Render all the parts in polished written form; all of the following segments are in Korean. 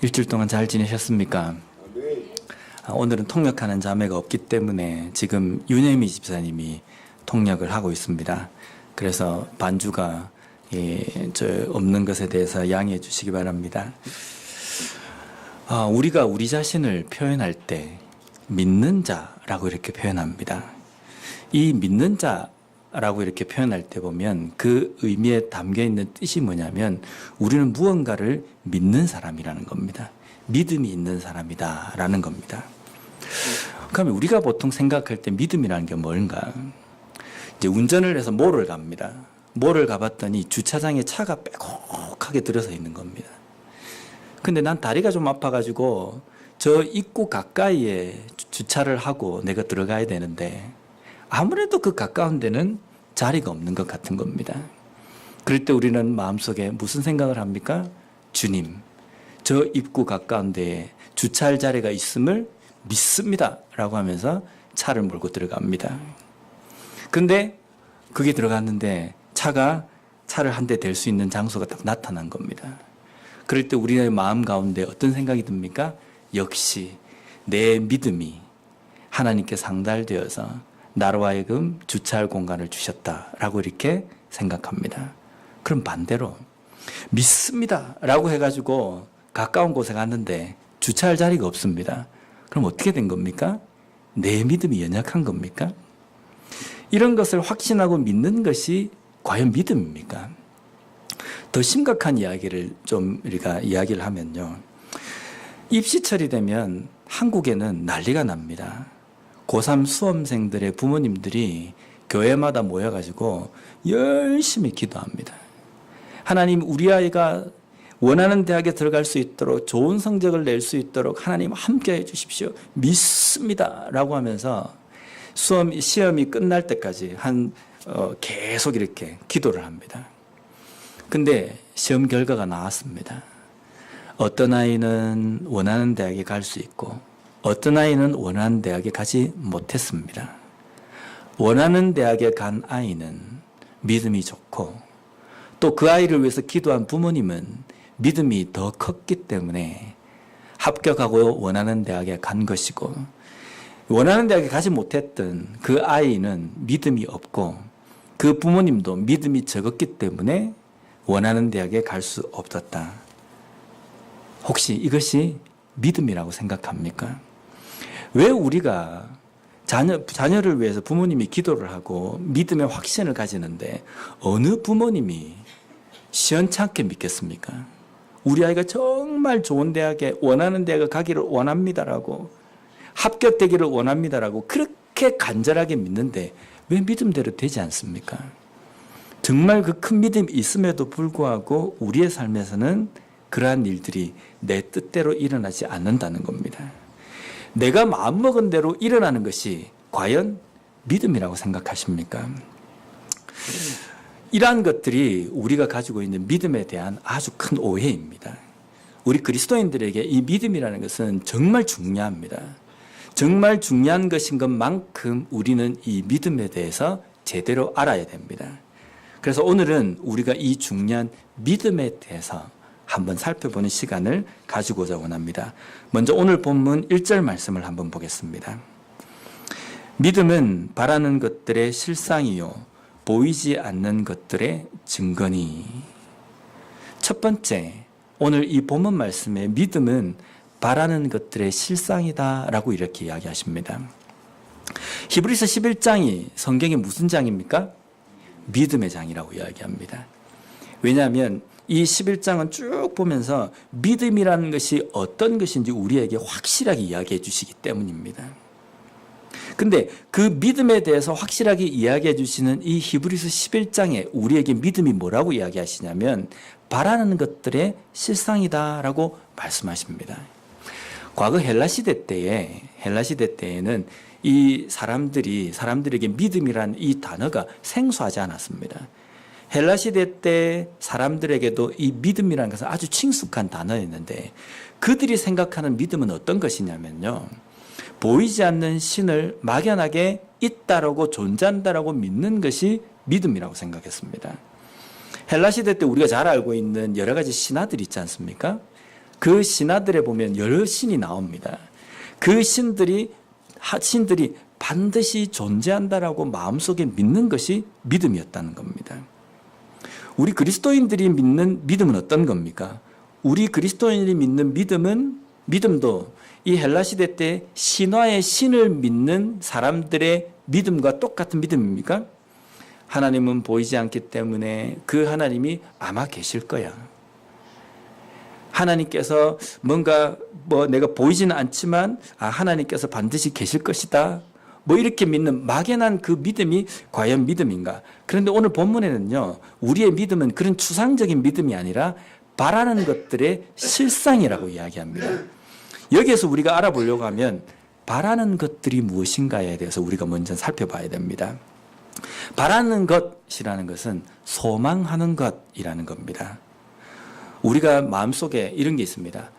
일주일 동안 잘 지내셨습니까? 오늘은 통역하는 자매가 없기 때문에 지금 윤혜미 집사님이 통역을 하고 있습니다. 그래서 반주가 없는 것에 대해서 양해해 주시기 바랍니다. 우리가 우리 자신을 표현할 때 믿는 자라고 이렇게 표현합니다. 이 믿는 자라고 이렇게 표현할 때 보면 그 의미에 담겨 있는 뜻이 뭐냐면 우리는 무언가를 믿는 사람이라는 겁니다. 믿음이 있는 사람이다 라는 겁니다. 그러면 우리가 보통 생각할 때 믿음이라는 게 뭔가? 이제 운전을 해서 몰을 갑니다. 몰을 가봤더니 주차장에 차가 빼곡하게 들어서 있는 겁니다. 근데 난 다리가 좀 아파가지고 저 입구 가까이에 주차를 하고 내가 들어가야 되는데 아무래도 그 가까운 데는 자리가 없는 것 같은 겁니다. 그럴 때 우리는 마음속에 무슨 생각을 합니까? 주님, 저 입구 가까운 데에 주차할 자리가 있음을 믿습니다 라고 하면서 차를 몰고 들어갑니다. 근데 그게 들어갔는데 차를 한 대 댈 수 있는 장소가 딱 나타난 겁니다. 그럴 때 우리의 마음 가운데 어떤 생각이 듭니까? 역시 내 믿음이 하나님께 상달되어서 나로 하여금 주차할 공간을 주셨다라고 이렇게 생각합니다. 그럼 반대로 믿습니다 라고 해가지고 가까운 곳에 갔는데 주차할 자리가 없습니다. 그럼 어떻게 된 겁니까? 내 믿음이 연약한 겁니까? 이런 것을 확신하고 믿는 것이 과연 믿음입니까? 더 심각한 이야기를 좀 우리가 이야기를 하면요. 입시철이 되면 한국에는 난리가 납니다. 고3 수험생들의 부모님들이 교회마다 모여가지고 열심히 기도합니다. 하나님, 우리 아이가 원하는 대학에 들어갈 수 있도록 좋은 성적을 낼 수 있도록 하나님 함께 해 주십시오. 믿습니다 라고 하면서 시험이 끝날 때까지 계속 이렇게 기도를 합니다. 근데 시험 결과가 나왔습니다. 어떤 아이는 원하는 대학에 갈 수 있고 어떤 아이는 원하는 대학에 가지 못했습니다. 원하는 대학에 간 아이는 믿음이 좋고 또 그 아이를 위해서 기도한 부모님은 믿음이 더 컸기 때문에 합격하고 원하는 대학에 간 것이고 원하는 대학에 가지 못했던 그 아이는 믿음이 없고 그 부모님도 믿음이 적었기 때문에 원하는 대학에 갈 수 없었다. 혹시 이것이 믿음이라고 생각합니까? 왜 우리가 자녀를 위해서 부모님이 기도를 하고 믿음의 확신을 가지는데 어느 부모님이 시원찮게 믿겠습니까? 우리 아이가 정말 좋은 대학에 원하는 대학에 가기를 원합니다라고 합격되기를 원합니다라고 그렇게 간절하게 믿는데 왜 믿음대로 되지 않습니까? 정말 그 큰 믿음이 있음에도 불구하고 우리의 삶에서는 그러한 일들이 내 뜻대로 일어나지 않는다는 겁니다. 내가 마음먹은 대로 일어나는 것이 과연 믿음이라고 생각하십니까? 이러한 것들이 우리가 가지고 있는 믿음에 대한 아주 큰 오해입니다. 우리 그리스도인들에게 이 믿음이라는 것은 정말 중요합니다. 정말 중요한 것인 것만큼 우리는 이 믿음에 대해서 제대로 알아야 됩니다. 그래서 오늘은 우리가 이 중요한 믿음에 대해서 한번 살펴보는 시간을 가지고자 원합니다. 먼저 오늘 본문 1절 말씀을 한번 보겠습니다. 믿음은 바라는 것들의 실상이요 보이지 않는 것들의 증거니. 첫 번째, 오늘 이 본문 말씀에 믿음은 바라는 것들의 실상이다라고 이렇게 이야기하십니다. 히브리서 11장이 성경의 무슨 장입니까? 믿음의 장이라고 이야기합니다. 왜냐하면 이 11장은 쭉 보면서 믿음이라는 것이 어떤 것인지 우리에게 확실하게 이야기해 주시기 때문입니다. 근데 그 믿음에 대해서 확실하게 이야기해 주시는 이 히브리서 11장에 우리에게 믿음이 뭐라고 이야기하시냐면 바라는 것들의 실상이다라고 말씀하십니다. 과거 헬라시대 때에는 이 사람들에게 믿음이라는 이 단어가 생소하지 않았습니다. 헬라시대 때 사람들에게도 이 믿음이라는 것은 아주 친숙한 단어였는데 그들이 생각하는 믿음은 어떤 것이냐면요. 보이지 않는 신을 막연하게 있다라고 존재한다라고 믿는 것이 믿음이라고 생각했습니다. 헬라시대 때 우리가 잘 알고 있는 여러 가지 신화들 있지 않습니까? 그 신하들에 보면 여러 신이 나옵니다. 그 신들이 반드시 존재한다라고 마음속에 믿는 것이 믿음이었다는 겁니다. 우리 그리스도인들이 믿는 믿음은 어떤 겁니까? 우리 그리스도인이 믿는 믿음도 이 헬라 시대 때 신화의 신을 믿는 사람들의 믿음과 똑같은 믿음입니까? 하나님은 보이지 않기 때문에 그 하나님이 아마 계실 거야. 하나님께서 뭔가 내가 보이지는 않지만 하나님께서 반드시 계실 것이다. 이렇게 믿는 막연한 그 믿음이 과연 믿음인가? 그런데 오늘 본문에는요, 우리의 믿음은 그런 추상적인 믿음이 아니라 바라는 것들의 실상이라고 이야기합니다. 여기에서 우리가 알아보려고 하면 바라는 것들이 무엇인가에 대해서 우리가 먼저 살펴봐야 됩니다. 바라는 것이라는 것은 소망하는 것이라는 겁니다. 우리가 마음속에 이런 게 있습니다.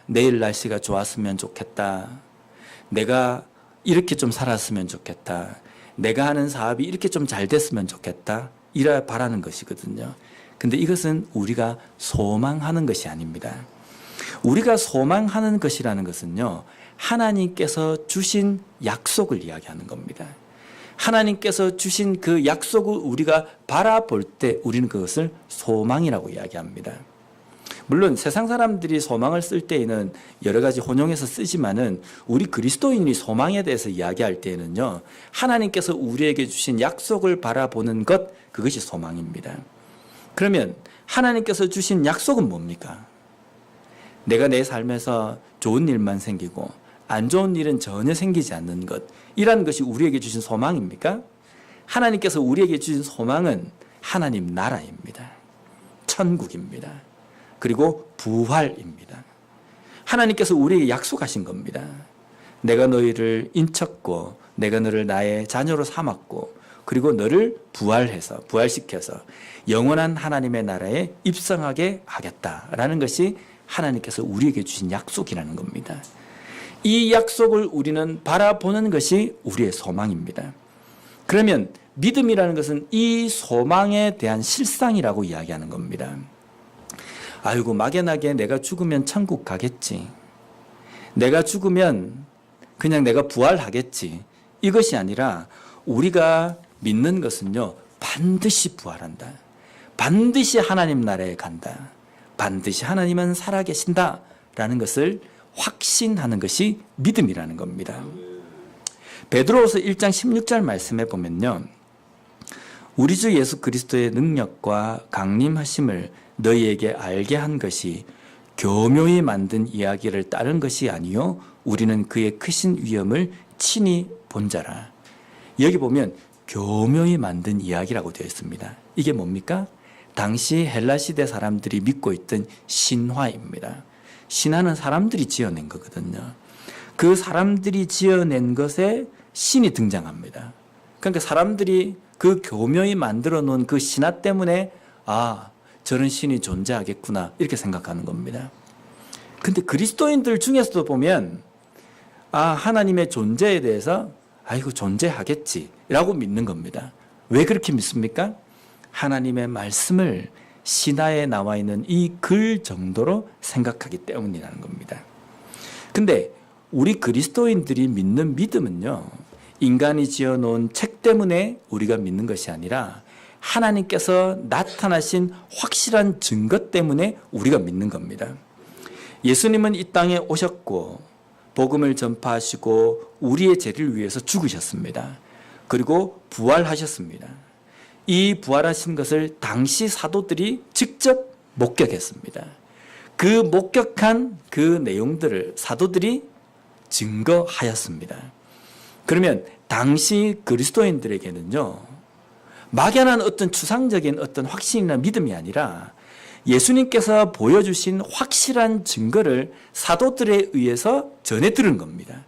내일 날씨가 좋았으면 좋겠다. 내가 이렇게 좀 살았으면 좋겠다. 내가 하는 사업이 이렇게 좀 잘 됐으면 좋겠다. 이라 바라는 것이거든요. 근데 이것은 우리가 소망하는 것이 아닙니다. 우리가 소망하는 것이라는 것은요, 하나님께서 주신 약속을 이야기하는 겁니다. 하나님께서 주신 그 약속을 우리가 바라볼 때 우리는 그것을 소망이라고 이야기합니다. 물론 세상 사람들이 소망을 쓸 때에는 여러 가지 혼용해서 쓰지만은 우리 그리스도인이 소망에 대해서 이야기할 때에는요, 하나님께서 우리에게 주신 약속을 바라보는 것, 그것이 소망입니다. 그러면 하나님께서 주신 약속은 뭡니까? 내가 내 삶에서 좋은 일만 생기고 안 좋은 일은 전혀 생기지 않는 것, 이라는 것이 우리에게 주신 소망입니까? 하나님께서 우리에게 주신 소망은 하나님 나라입니다. 천국입니다. 그리고 부활입니다. 하나님께서 우리에게 약속하신 겁니다. 내가 너희를 인쳤고 내가 너를 나의 자녀로 삼았고 그리고 너를 부활시켜서 영원한 하나님의 나라에 입성하게 하겠다라는 것이 하나님께서 우리에게 주신 약속이라는 겁니다. 이 약속을 우리는 바라보는 것이 우리의 소망입니다. 그러면 믿음이라는 것은 이 소망에 대한 실상이라고 이야기하는 겁니다. 아이고, 막연하게 내가 죽으면 천국 가겠지. 내가 죽으면 그냥 내가 부활하겠지. 이것이 아니라 우리가 믿는 것은요, 반드시 부활한다. 반드시 하나님 나라에 간다. 반드시 하나님은 살아계신다. 라는 것을 확신하는 것이 믿음이라는 겁니다. 베드로후서 1장 16절 말씀에 보면요, 우리 주 예수 그리스도의 능력과 강림하심을 너희에게 알게 한 것이 교묘히 만든 이야기를 따른 것이 아니요 우리는 그의 크신 위엄을 친히 본 자라. 여기 보면 교묘히 만든 이야기라고 되어 있습니다. 이게 뭡니까? 당시 헬라 시대 사람들이 믿고 있던 신화입니다. 신화는 사람들이 지어낸 거거든요. 그 사람들이 지어낸 것에 신이 등장합니다. 그러니까 사람들이 그 교묘히 만들어 놓은 그 신화 때문에 저런 신이 존재하겠구나 이렇게 생각하는 겁니다. 근데 그리스도인들 중에서도 보면 하나님의 존재에 대해서 존재하겠지 라고 믿는 겁니다. 왜 그렇게 믿습니까? 하나님의 말씀을 신화에 나와 있는 이 글 정도로 생각하기 때문이라는 겁니다. 근데 우리 그리스도인들이 믿는 믿음은요, 인간이 지어놓은 책 때문에 우리가 믿는 것이 아니라 하나님께서 나타나신 확실한 증거 때문에 우리가 믿는 겁니다. 예수님은 이 땅에 오셨고 복음을 전파하시고 우리의 죄를 위해서 죽으셨습니다. 그리고 부활하셨습니다. 이 부활하신 것을 당시 사도들이 직접 목격했습니다. 그 목격한 그 내용들을 사도들이 증거하였습니다. 그러면 당시 그리스도인들에게는요, 막연한 어떤 추상적인 어떤 확신이나 믿음이 아니라 예수님께서 보여주신 확실한 증거를 사도들에 의해서 전해 들은 겁니다.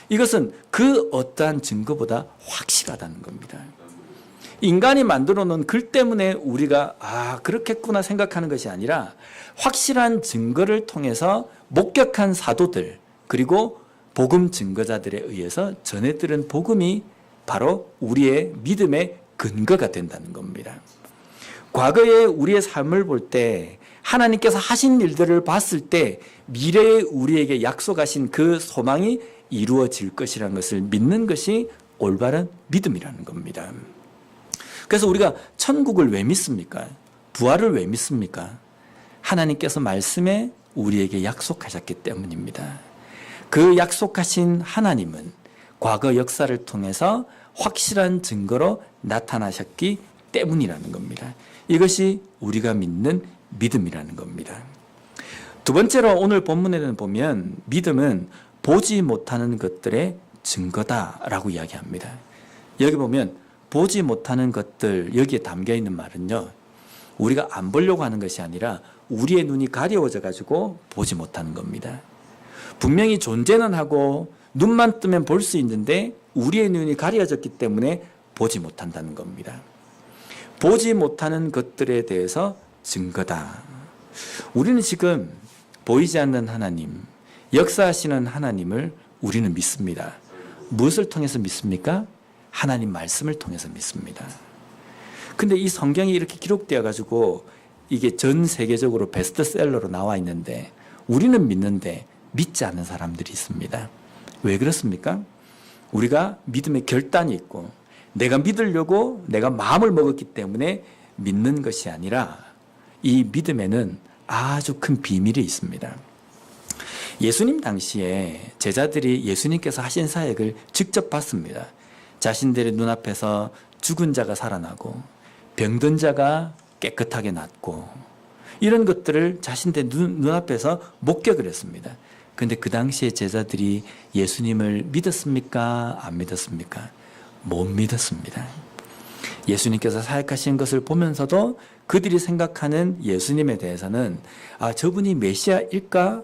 이것은 그 어떠한 증거보다 확실하다는 겁니다. 인간이 만들어 놓은 글 때문에 우리가 그렇겠구나 생각하는 것이 아니라 확실한 증거를 통해서 목격한 사도들 그리고 복음 증거자들에 의해서 전해 들은 복음이 바로 우리의 믿음의 근거가 된다는 겁니다. 과거에 우리의 삶을 볼 때 하나님께서 하신 일들을 봤을 때 미래에 우리에게 약속하신 그 소망이 이루어질 것이라는 것을 믿는 것이 올바른 믿음이라는 겁니다. 그래서 우리가 천국을 왜 믿습니까? 부활을 왜 믿습니까? 하나님께서 말씀에 우리에게 약속하셨기 때문입니다. 그 약속하신 하나님은 과거 역사를 통해서 확실한 증거로 나타나셨기 때문이라는 겁니다. 이것이 우리가 믿는 믿음이라는 겁니다. 두 번째로 오늘 본문에는 보면 믿음은 보지 못하는 것들의 증거다라고 이야기합니다. 여기 보면 보지 못하는 것들, 여기에 담겨 있는 말은요, 우리가 안 보려고 하는 것이 아니라 우리의 눈이 가려워져 가지고 보지 못하는 겁니다. 분명히 존재는 하고 눈만 뜨면 볼 수 있는데 우리의 눈이 가려졌기 때문에 보지 못한다는 겁니다. 보지 못하는 것들에 대해서 증거다. 우리는 지금 보이지 않는 하나님, 역사하시는 하나님을 우리는 믿습니다. 무엇을 통해서 믿습니까? 하나님 말씀을 통해서 믿습니다. 근데 이 성경이 이렇게 기록되어 가지고 이게 전 세계적으로 베스트셀러로 나와 있는데 우리는 믿는데 믿지 않는 사람들이 있습니다. 왜 그렇습니까? 우리가 믿음의 결단이 있고 내가 믿으려고 내가 마음을 먹었기 때문에 믿는 것이 아니라 이 믿음에는 아주 큰 비밀이 있습니다. 예수님 당시에 제자들이 예수님께서 하신 사역을 직접 봤습니다. 자신들의 눈앞에서 죽은 자가 살아나고 병든 자가 깨끗하게 낫고 이런 것들을 자신들 눈앞에서 목격을 했습니다. 그런데 그 당시에 제자들이 예수님을 믿었습니까? 안 믿었습니까? 못 믿었습니다. 예수님께서 사역하신 것을 보면서도 그들이 생각하는 예수님에 대해서는 저분이 메시아일까?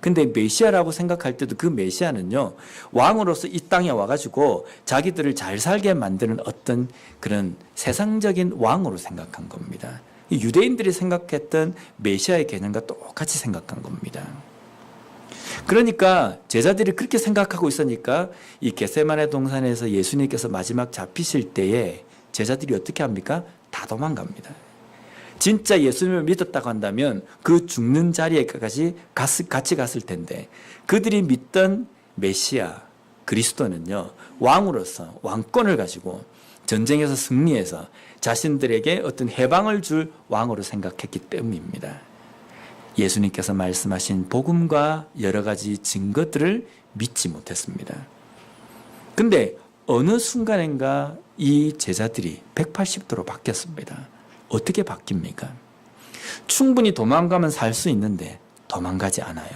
근데 메시아라고 생각할 때도 그 메시아는요, 왕으로서 이 땅에 와가지고 자기들을 잘 살게 만드는 어떤 그런 세상적인 왕으로 생각한 겁니다. 유대인들이 생각했던 메시아의 개념과 똑같이 생각한 겁니다. 그러니까 제자들이 그렇게 생각하고 있으니까 이 겟세마네 동산에서 예수님께서 마지막 잡히실 때에 제자들이 어떻게 합니까? 다 도망갑니다. 진짜 예수님을 믿었다고 한다면 그 죽는 자리에까지 같이 갔을 텐데 그들이 믿던 메시아 그리스도는요, 왕으로서 왕권을 가지고 전쟁에서 승리해서 자신들에게 어떤 해방을 줄 왕으로 생각했기 때문입니다. 예수님께서 말씀하신 복음과 여러 가지 증거들을 믿지 못했습니다. 근데 어느 순간인가 이 제자들이 180도로 바뀌었습니다. 어떻게 바뀝니까? 충분히 도망가면 살 수 있는데 도망가지 않아요.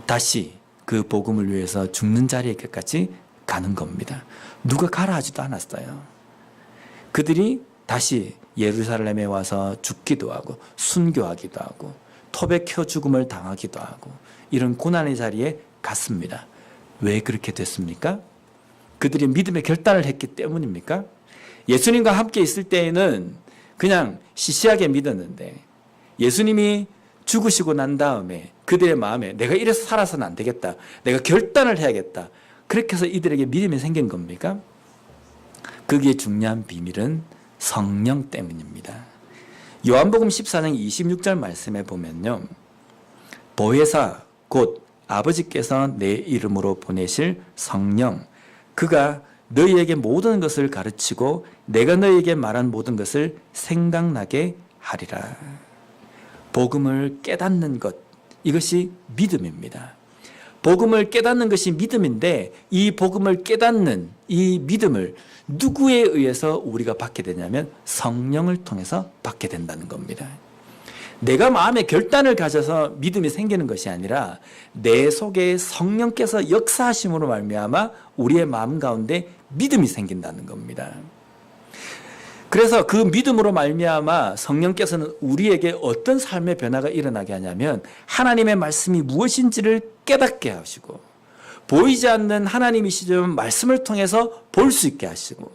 다시 그 복음을 위해서 죽는 자리에까지 가는 겁니다. 누가 가라 하지도 않았어요. 그들이 다시 예루살렘에 와서 죽기도 하고 순교하기도 하고 토백혀 죽음을 당하기도 하고 이런 고난의 자리에 갔습니다. 왜 그렇게 됐습니까? 그들이 믿음의 결단을 했기 때문입니까? 예수님과 함께 있을 때에는 그냥 시시하게 믿었는데 예수님이 죽으시고 난 다음에 그들의 마음에 내가 이래서 살아서는 안 되겠다. 내가 결단을 해야겠다. 그렇게 해서 이들에게 믿음이 생긴 겁니까? 거기에 중요한 비밀은 성령 때문입니다. 요한복음 14장 26절 말씀에 보면요, 보혜사 곧 아버지께서 내 이름으로 보내실 성령, 그가 너희에게 모든 것을 가르치고 내가 너희에게 말한 모든 것을 생각나게 하리라. 복음을 깨닫는 것, 이것이 믿음입니다. 복음을 깨닫는 것이 믿음인데 이 복음을 깨닫는 이 믿음을 누구에 의해서 우리가 받게 되냐면 성령을 통해서 받게 된다는 겁니다. 내가 마음에 결단을 가져서 믿음이 생기는 것이 아니라 내 속에 성령께서 역사하심으로 말미암아 우리의 마음 가운데 믿음이 생긴다는 겁니다. 그래서 그 믿음으로 말미암아 성령께서는 우리에게 어떤 삶의 변화가 일어나게 하냐면 하나님의 말씀이 무엇인지를 깨닫게 하시고 보이지 않는 하나님이시지만 말씀을 통해서 볼 수 있게 하시고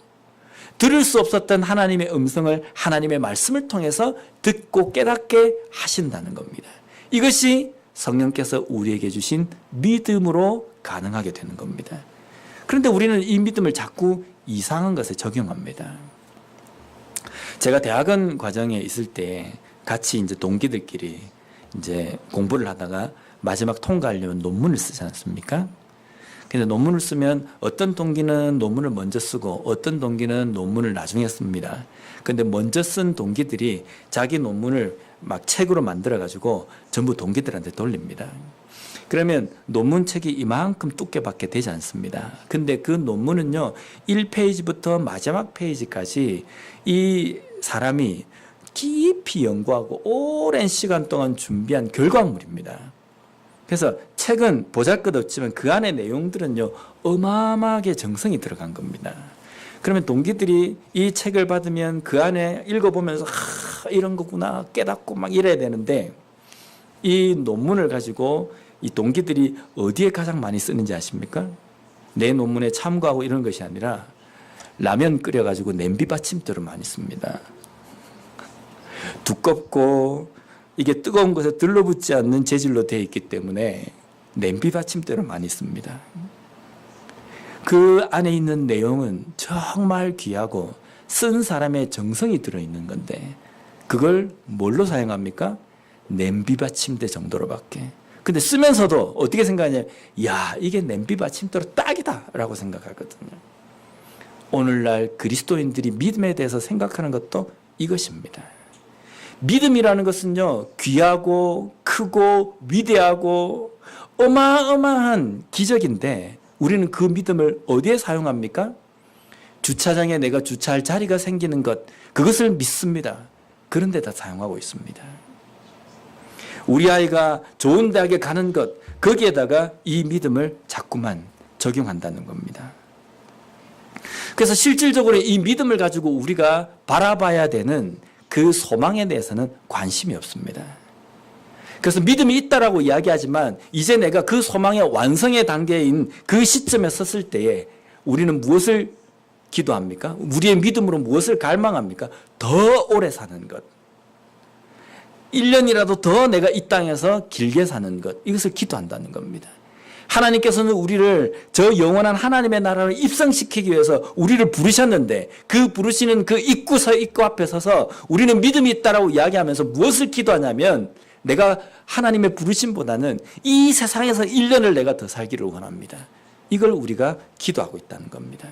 들을 수 없었던 하나님의 음성을 하나님의 말씀을 통해서 듣고 깨닫게 하신다는 겁니다. 이것이 성령께서 우리에게 주신 믿음으로 가능하게 되는 겁니다. 그런데 우리는 이 믿음을 자꾸 이상한 것에 적용합니다. 제가 대학원 과정에 있을 때 같이 이제 동기들끼리 이제 공부를 하다가 마지막 통과하려면 논문을 쓰지 않습니까? 근데 논문을 쓰면 어떤 동기는 논문을 먼저 쓰고 어떤 동기는 논문을 나중에 씁니다. 근데 먼저 쓴 동기들이 자기 논문을 막 책으로 만들어가지고 전부 동기들한테 돌립니다. 그러면 논문책이 이만큼 두께밖에 되지 않습니다. 근데 그 논문은요, 1페이지부터 마지막 페이지까지 이 사람이 깊이 연구하고 오랜 시간 동안 준비한 결과물입니다. 그래서 책은 보잘것없지만 그 안에 내용들은요, 어마어마하게 정성이 들어간 겁니다. 그러면 동기들이 이 책을 받으면 그 안에 읽어보면서 이런 거구나 깨닫고 막 이래야 되는데, 이 논문을 가지고 이 동기들이 어디에 가장 많이 쓰는지 아십니까? 내 논문에 참고하고 이런 것이 아니라 라면 끓여가지고 냄비 받침대로 많이 씁니다. 두껍고 이게 뜨거운 것에 들러붙지 않는 재질로 되어 있기 때문에 냄비 받침대로 많이 씁니다. 그 안에 있는 내용은 정말 귀하고 쓴 사람의 정성이 들어있는 건데 그걸 뭘로 사용합니까? 냄비 받침대 정도로밖에. 근데 쓰면서도 어떻게 생각하냐? 야, 이게 냄비 받침대로 딱이다 라고 생각하거든요. 오늘날 그리스도인들이 믿음에 대해서 생각하는 것도 이것입니다. 믿음이라는 것은요, 귀하고 크고 위대하고 어마어마한 기적인데 우리는 그 믿음을 어디에 사용합니까? 주차장에 내가 주차할 자리가 생기는 것, 그것을 믿습니다. 그런 데다 사용하고 있습니다. 우리 아이가 좋은 대학에 가는 것, 거기에다가 이 믿음을 자꾸만 적용한다는 겁니다. 그래서 실질적으로 이 믿음을 가지고 우리가 바라봐야 되는 그 소망에 대해서는 관심이 없습니다. 그래서 믿음이 있다라고 이야기하지만 이제 내가 그 소망의 완성의 단계인 그 시점에 섰을 때에 우리는 무엇을 기도합니까? 우리의 믿음으로 무엇을 갈망합니까? 더 오래 사는 것. 1년이라도 더 내가 이 땅에서 길게 사는 것. 이것을 기도한다는 겁니다. 하나님께서는 우리를 저 영원한 하나님의 나라를 입성시키기 위해서 우리를 부르셨는데 그 부르시는 그 입구 앞에 서서 우리는 믿음이 있다라고 이야기하면서 무엇을 기도하냐면 내가 하나님의 부르심보다는 이 세상에서 1년을 내가 더 살기를 원합니다. 이걸 우리가 기도하고 있다는 겁니다.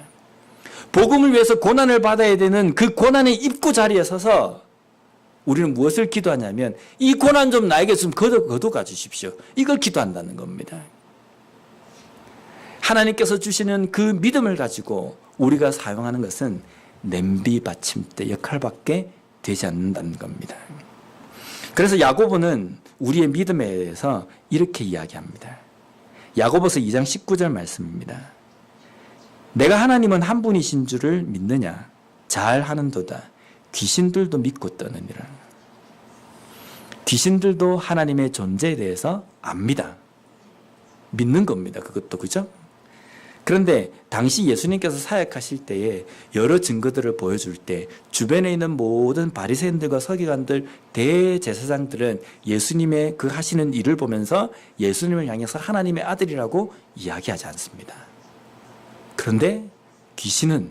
복음을 위해서 고난을 받아야 되는 그 고난의 입구 자리에 서서 우리는 무엇을 기도하냐면 이 고난 좀 나에게 좀 거둬가 주십시오. 이걸 기도한다는 겁니다. 하나님께서 주시는 그 믿음을 가지고 우리가 사용하는 것은 냄비 받침대 역할밖에 되지 않는다는 겁니다. 그래서 야고보는 우리의 믿음에 대해서 이렇게 이야기합니다. 야고보서 2장 19절 말씀입니다. 내가 하나님은 한 분이신 줄을 믿느냐? 잘 하는도다. 귀신들도 믿고 떠느니라. 귀신들도 하나님의 존재에 대해서 압니다. 믿는 겁니다. 그것도, 그죠? 그런데 당시 예수님께서 사역하실 때에 여러 증거들을 보여줄 때 주변에 있는 모든 바리새인들과 서기관들, 대제사장들은 예수님의 그 하시는 일을 보면서 예수님을 향해서 하나님의 아들이라고 이야기하지 않습니다. 그런데 귀신은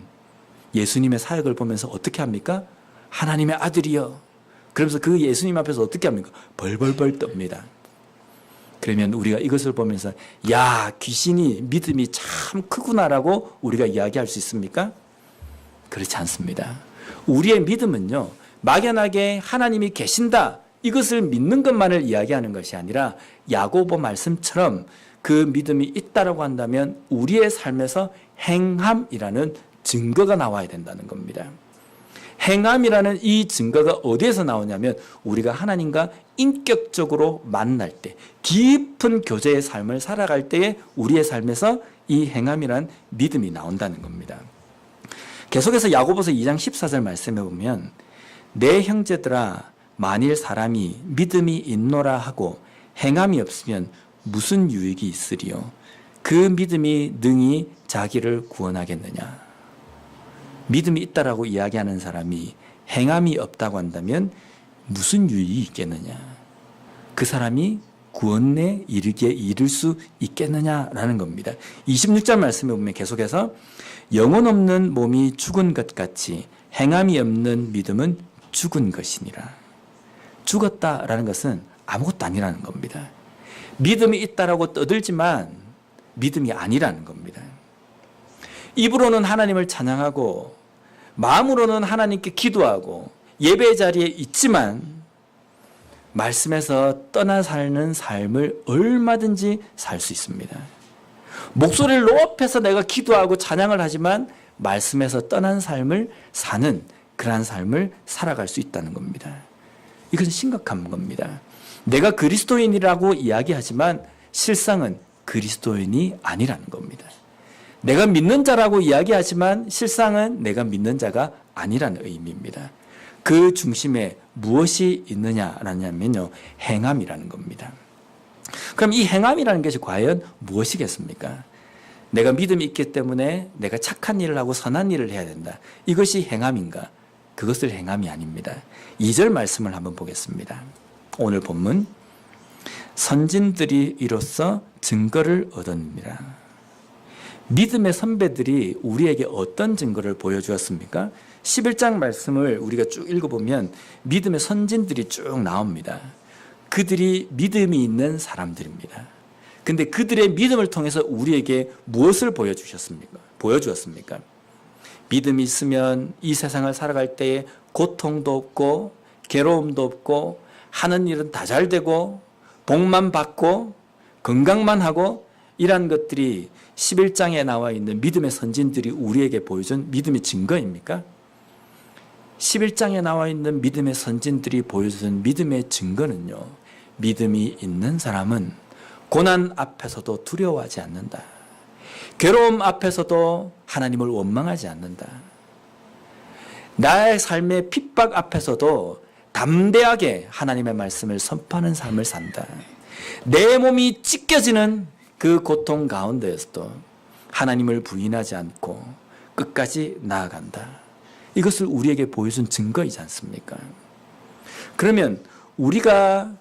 예수님의 사역을 보면서 어떻게 합니까? 하나님의 아들이여. 그러면서 그 예수님 앞에서 어떻게 합니까? 벌벌벌 떱니다. 그러면 우리가 이것을 보면서 야, 귀신이 믿음이 참 크구나라고 우리가 이야기할 수 있습니까? 그렇지 않습니다. 우리의 믿음은요, 막연하게 하나님이 계신다, 이것을 믿는 것만을 이야기하는 것이 아니라 야고보 말씀처럼 그 믿음이 있다라고 한다면 우리의 삶에서 행함이라는 증거가 나와야 된다는 겁니다. 행함이라는 이 증거가 어디에서 나오냐면 우리가 하나님과 인격적으로 만날 때, 깊은 교제의 삶을 살아갈 때에 우리의 삶에서 이 행함이란 믿음이 나온다는 겁니다. 계속해서 야고보서 2장 14절 말씀해 보면 내 형제들아, 만일 사람이 믿음이 있노라 하고 행함이 없으면 무슨 유익이 있으리요? 그 믿음이 능히 자기를 구원하겠느냐? 믿음이 있다라고 이야기하는 사람이 행함이 없다고 한다면 무슨 유익이 있겠느냐? 그 사람이 구원에 이를 수 있겠느냐라는 겁니다. 26절 말씀에 보면 계속해서 영혼 없는 몸이 죽은 것 같이 행함이 없는 믿음은 죽은 것이니라. 죽었다라는 것은 아무것도 아니라는 겁니다. 믿음이 있다라고 떠들지만 믿음이 아니라는 겁니다. 입으로는 하나님을 찬양하고 마음으로는 하나님께 기도하고 예배 자리에 있지만 말씀에서 떠나 사는 삶을 얼마든지 살 수 있습니다. 목소리를 높여서 내가 기도하고 찬양을 하지만 말씀에서 떠난 삶을 사는 그러한 삶을 살아갈 수 있다는 겁니다. 이것은 심각한 겁니다. 내가 그리스도인이라고 이야기하지만 실상은 그리스도인이 아니라는 겁니다. 내가 믿는 자라고 이야기하지만 실상은 내가 믿는 자가 아니라는 의미입니다. 그 중심에 무엇이 있느냐라면요, 행함이라는 겁니다. 그럼 이 행함이라는 것이 과연 무엇이겠습니까? 내가 믿음이 있기 때문에 내가 착한 일을 하고 선한 일을 해야 된다. 이것이 행함인가? 그것을 행함이 아닙니다. 2절 말씀을 한번 보겠습니다. 오늘 본문, 선진들이 이로써 증거를 얻었느니라. 믿음의 선배들이 우리에게 어떤 증거를 보여주었습니까? 11장 말씀을 우리가 쭉 읽어보면 믿음의 선진들이 쭉 나옵니다. 그들이 믿음이 있는 사람들입니다. 근데 그들의 믿음을 통해서 우리에게 무엇을 보여주었습니까? 믿음이 있으면 이 세상을 살아갈 때에 고통도 없고 괴로움도 없고 하는 일은 다 잘 되고 복만 받고 건강만 하고 이러한 것들이 11장에 나와 있는 믿음의 선진들이 우리에게 보여준 믿음의 증거입니까? 11장에 나와 있는 믿음의 선진들이 보여준 믿음의 증거는요, 믿음이 있는 사람은 고난 앞에서도 두려워하지 않는다. 괴로움 앞에서도 하나님을 원망하지 않는다. 나의 삶의 핍박 앞에서도 담대하게 하나님의 말씀을 선포하는 삶을 산다. 내 몸이 찢겨지는 그 고통 가운데에서도 하나님을 부인하지 않고 끝까지 나아간다. 이것을 우리에게 보여준 증거이지 않습니까? 그러면 우리가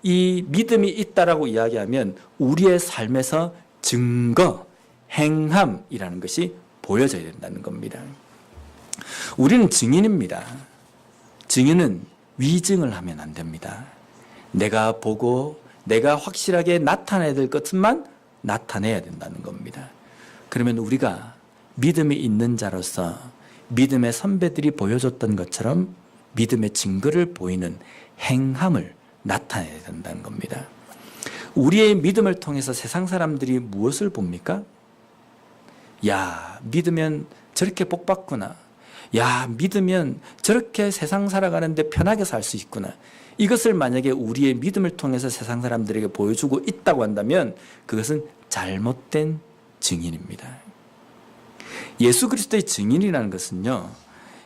이 믿음이 있다라고 이야기하면 우리의 삶에서 증거, 행함이라는 것이 보여져야 된다는 겁니다. 우리는 증인입니다. 증인은 위증을 하면 안 됩니다. 내가 보고 내가 확실하게 나타내야 될 것만 나타내야 된다는 겁니다. 그러면 우리가 믿음이 있는 자로서 믿음의 선배들이 보여줬던 것처럼 믿음의 증거를 보이는 행함을 나타내야 된다는 겁니다. 우리의 믿음을 통해서 세상 사람들이 무엇을 봅니까? 야, 믿으면 저렇게 복 받구나. 야, 믿으면 저렇게 세상 살아가는데 편하게 살 수 있구나. 이것을 만약에 우리의 믿음을 통해서 세상 사람들에게 보여주고 있다고 한다면 그것은 잘못된 증인입니다. 예수 그리스도의 증인이라는 것은요,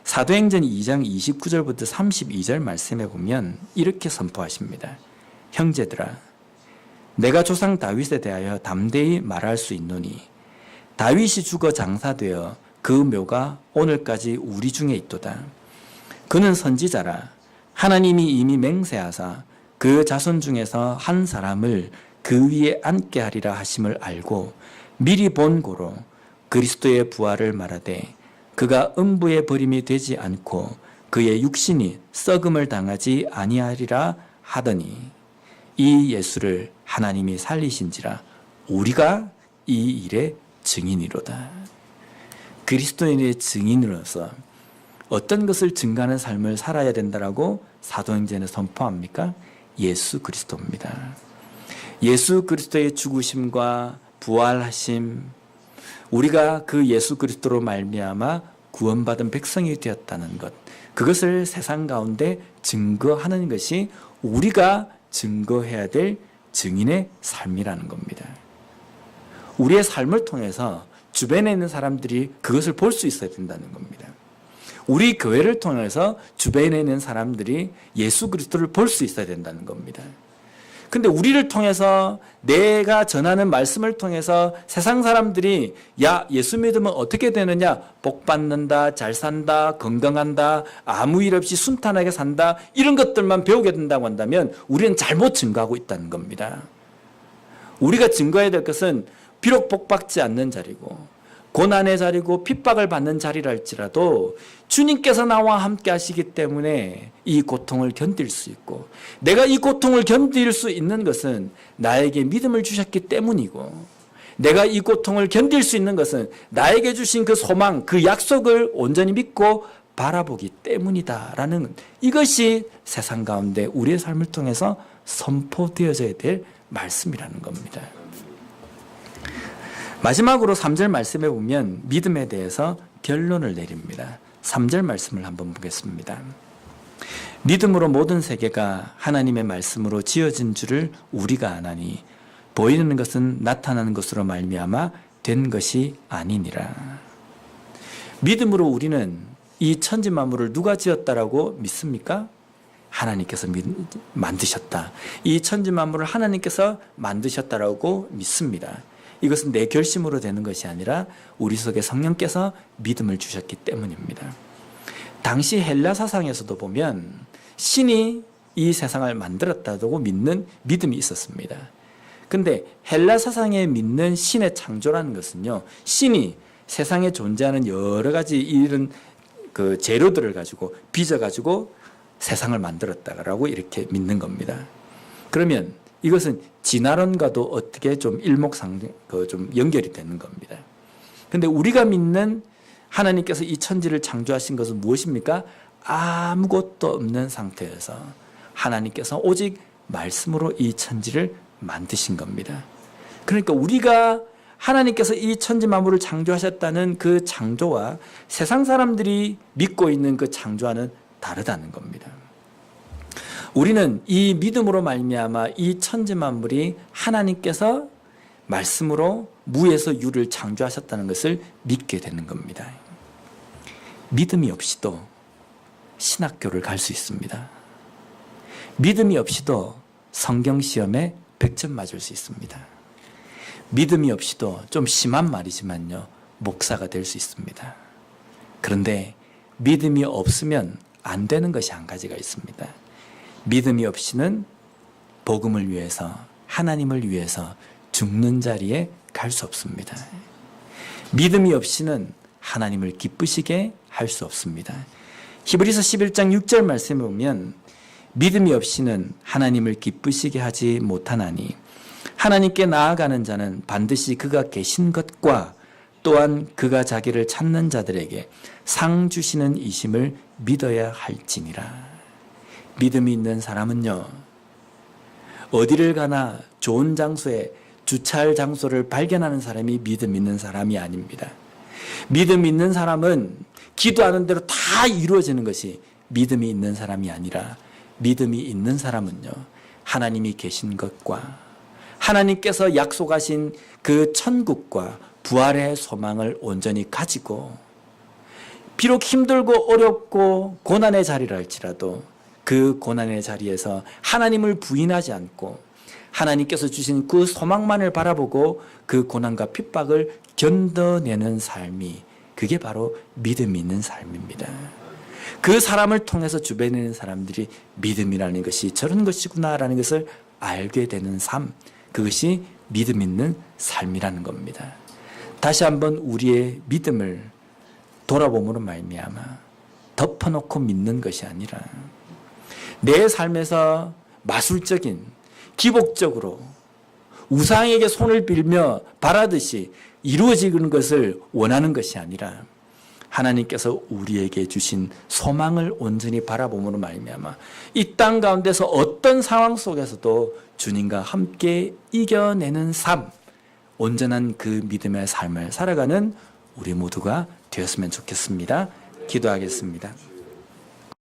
사도행전 2장 29절부터 32절 말씀에 보면 이렇게 선포하십니다. 형제들아, 내가 조상 다윗에 대하여 담대히 말할 수 있노니 다윗이 죽어 장사되어 그 묘가 오늘까지 우리 중에 있도다. 그는 선지자라. 하나님이 이미 맹세하사 그 자손 중에서 한 사람을 그 위에 앉게 하리라 하심을 알고 미리 본 고로 그리스도의 부활을 말하되 그가 음부의 버림이 되지 않고 그의 육신이 썩음을 당하지 아니하리라 하더니 이 예수를 하나님이 살리신지라 우리가 이 일의 증인이로다. 그리스도인의 증인으로서 어떤 것을 증가하는 삶을 살아야 된다라고 사도행전에 선포합니까? 예수 그리스도입니다. 예수 그리스도의 죽으심과 부활하심, 우리가 그 예수 그리스도로 말미암아 구원받은 백성이 되었다는 것, 그것을 세상 가운데 증거하는 것이 우리가 증거해야 될 증인의 삶이라는 겁니다. 우리의 삶을 통해서 주변에 있는 사람들이 그것을 볼 수 있어야 된다는 겁니다. 우리 교회를 통해서 주변에 있는 사람들이 예수 그리스도를 볼 수 있어야 된다는 겁니다. 근데 우리를 통해서 내가 전하는 말씀을 통해서 세상 사람들이 야, 예수 믿으면 어떻게 되느냐? 복 받는다, 잘 산다, 건강한다, 아무 일 없이 순탄하게 산다, 이런 것들만 배우게 된다고 한다면 우리는 잘못 증거하고 있다는 겁니다. 우리가 증거해야 될 것은 비록 복 받지 않는 자리고 고난의 자리고 핍박을 받는 자리랄지라도 주님께서 나와 함께 하시기 때문에 이 고통을 견딜 수 있고, 내가 이 고통을 견딜 수 있는 것은 나에게 믿음을 주셨기 때문이고, 내가 이 고통을 견딜 수 있는 것은 나에게 주신 그 소망, 그 약속을 온전히 믿고 바라보기 때문이다라는, 이것이 세상 가운데 우리의 삶을 통해서 선포되어져야 될 말씀이라는 겁니다. 마지막으로 3절 말씀에 보면 믿음에 대해서 결론을 내립니다. 3절 말씀을 한번 보겠습니다. 믿음으로 모든 세계가 하나님의 말씀으로 지어진 줄을 우리가 아나니 보이는 것은 나타나는 것으로 말미암아 된 것이 아니니라. 믿음으로 우리는 이 천지 만물을 누가 지었다라고 믿습니까? 하나님께서 만드셨다. 이 천지 만물을 하나님께서 만드셨다라고 믿습니다. 이것은 내 결심으로 되는 것이 아니라 우리 속에 성령께서 믿음을 주셨기 때문입니다. 당시 헬라 사상에서도 보면 신이 이 세상을 만들었다고 믿는 믿음이 있었습니다. 근데 헬라 사상에 믿는 신의 창조라는 것은요, 신이 세상에 존재하는 여러 가지 이런 그 재료들을 가지고 빚어가지고 세상을 만들었다라고 이렇게 믿는 겁니다. 그러면 이것은 진화론과도 어떻게 좀 좀 연결이 되는 겁니다. 근데 우리가 믿는 하나님께서 이 천지를 창조하신 것은 무엇입니까? 아무것도 없는 상태에서 하나님께서 오직 말씀으로 이 천지를 만드신 겁니다. 그러니까 우리가 하나님께서 이 천지 만물을 창조하셨다는 그 창조와 세상 사람들이 믿고 있는 그 창조와는 다르다는 겁니다. 우리는 이 믿음으로 말미암아 이 천지 만물이 하나님께서 말씀으로 무에서 유를 창조하셨다는 것을 믿게 되는 겁니다. 믿음이 없이도 신학교를 갈 수 있습니다. 믿음이 없이도 성경 시험에 100점 맞을 수 있습니다. 믿음이 없이도 좀 심한 말이지만요, 목사가 될 수 있습니다. 그런데 믿음이 없으면 안 되는 것이 한 가지가 있습니다. 믿음이 없이는 복음을 위해서, 하나님을 위해서 죽는 자리에 갈 수 없습니다. 믿음이 없이는 하나님을 기쁘시게 할 수 없습니다. 히브리서 11장 6절 말씀에 보면 믿음이 없이는 하나님을 기쁘시게 하지 못하나니 하나님께 나아가는 자는 반드시 그가 계신 것과 또한 그가 자기를 찾는 자들에게 상 주시는 이심을 믿어야 할지니라. 믿음이 있는 사람은요, 어디를 가나 좋은 장소에 주차할 장소를 발견하는 사람이 믿음 있는 사람이 아닙니다. 믿음 있는 사람은 기도하는 대로 다 이루어지는 것이 믿음이 있는 사람이 아니라, 믿음이 있는 사람은요, 하나님이 계신 것과 하나님께서 약속하신 그 천국과 부활의 소망을 온전히 가지고, 비록 힘들고 어렵고 고난의 자리라 할지라도 그 고난의 자리에서 하나님을 부인하지 않고 하나님께서 주신 그 소망만을 바라보고 그 고난과 핍박을 견뎌내는 삶이, 그게 바로 믿음이 있는 삶입니다. 그 사람을 통해서 주변에 있는 사람들이 믿음이라는 것이 저런 것이구나라는 것을 알게 되는 삶, 그것이 믿음 있는 삶이라는 겁니다. 다시 한번 우리의 믿음을 돌아봄으로 말미암아 덮어놓고 믿는 것이 아니라 내 삶에서 마술적인, 기복적으로 우상에게 손을 빌며 바라듯이 이루어지는 것을 원하는 것이 아니라 하나님께서 우리에게 주신 소망을 온전히 바라봄으로 말미암아 이 땅 가운데서 어떤 상황 속에서도 주님과 함께 이겨내는 삶, 온전한 그 믿음의 삶을 살아가는 우리 모두가 되었으면 좋겠습니다. 기도하겠습니다.